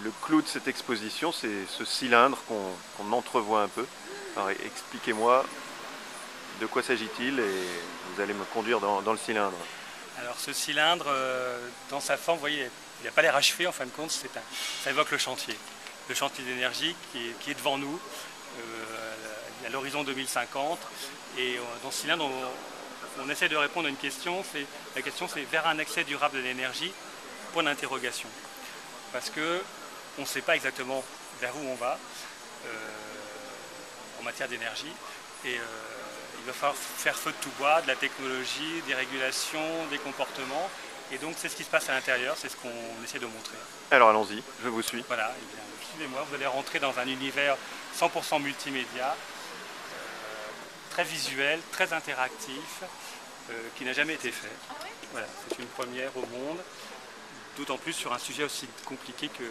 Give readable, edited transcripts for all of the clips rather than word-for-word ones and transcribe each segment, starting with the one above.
le clou de cette exposition, c'est ce cylindre qu'on entrevoit un peu. Alors expliquez-moi de quoi s'agit-il et vous allez me conduire dans le cylindre. Alors ce cylindre, dans sa forme, vous voyez, il n'a pas l'air achevé en fin de compte, ça évoque le chantier d'énergie qui est devant nous, à l'horizon 2050. Et dans ce cylindre, on essaie de répondre à une question, la question c'est vers un accès durable de l'énergie, point d'interrogation. Parce qu'on ne sait pas exactement vers où on va en matière d'énergie. Et il va falloir faire feu de tout bois, de la technologie, des régulations, des comportements. Et donc c'est ce qui se passe à l'intérieur, c'est ce qu'on essaie de montrer. Alors allons-y, je vous suis. Voilà, et bien, suivez-moi, vous allez rentrer dans un univers 100% multimédia, très visuel, très interactif, qui n'a jamais été fait. Voilà, c'est une première au monde, d'autant plus sur un sujet aussi compliqué que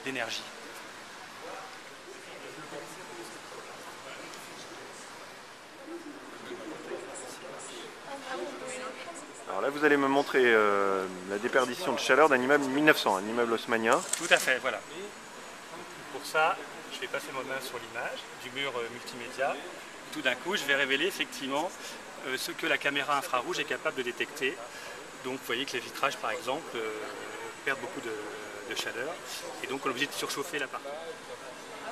l'énergie. Alors là, vous allez me montrer la déperdition de chaleur d'un immeuble 1900, un immeuble haussmannien. Tout à fait, voilà. Pour ça, je vais passer ma main sur l'image du mur multimédia. Tout d'un coup, je vais révéler effectivement ce que la caméra infrarouge est capable de détecter. Donc vous voyez que les vitrages, par exemple, perdent beaucoup de chaleur. Et donc on est obligé de surchauffer la partie.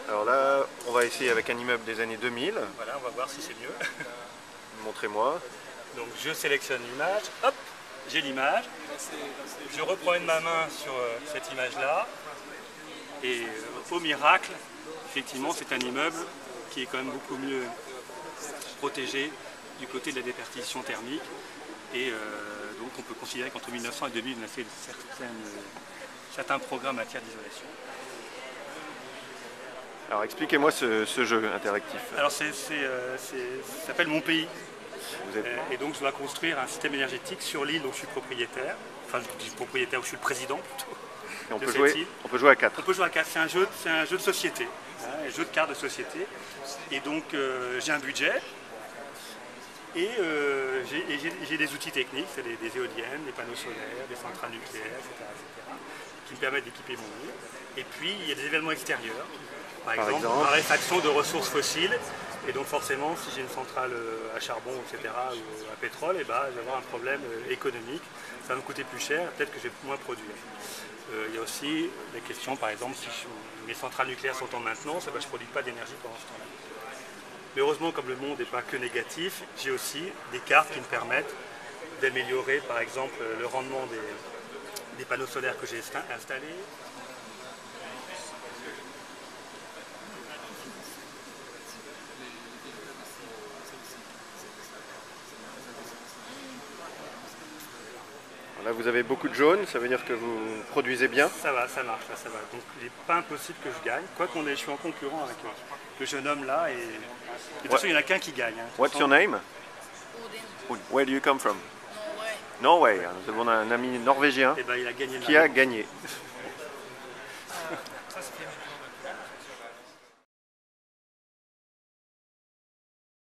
Alors là, on va essayer avec un immeuble des années 2000. Voilà, on va voir si c'est mieux. Montrez-moi. Donc je sélectionne l'image, hop, j'ai l'image. Je repromène ma main sur cette image-là. Et au miracle, effectivement, c'est un immeuble qui est quand même beaucoup mieux protégé du côté de la déperdition thermique. Et donc on peut considérer qu'entre 1900 et 2000, on a fait certains progrès en matière d'isolation. Alors expliquez-moi ce jeu interactif. Alors ça s'appelle Mon Pays. Vous êtes... Et donc je dois construire un système énergétique sur l'île dont je suis propriétaire. Enfin je dis propriétaire où je suis le président plutôt. Et on peut jouer à 4. On peut jouer à 4, c'est un jeu de société, un jeu de cartes de société. Et donc j'ai un budget et j'ai des outils techniques, c'est des éoliennes, des panneaux solaires, des centrales nucléaires, etc. qui me permettent d'équiper mon île. Et puis il y a des événements extérieurs, par exemple la raréfaction de ressources fossiles. Et donc forcément, si j'ai une centrale à charbon, etc., ou à pétrole, et je vais avoir un problème économique. Ça va me coûter plus cher, peut-être que je vais moins produire. Il y a aussi des questions, par exemple, si mes centrales nucléaires sont en maintenance, je ne produis pas d'énergie pendant ce temps-là. Mais heureusement, comme le monde n'est pas que négatif, j'ai aussi des cartes qui me permettent d'améliorer, par exemple, le rendement des panneaux solaires que j'ai installés. Là, vous avez beaucoup de jaune, ça veut dire que vous produisez bien. Ça va, ça marche, ça va. Donc il n'est pas impossible que je gagne, quoi je suis en concurrent avec le jeune homme là, et de toute façon il n'y en a qu'un qui gagne. Hein. What's your name? Where do you come from? Norway. Norway. Nous avons un ami norvégien il a gagné qui a gagné.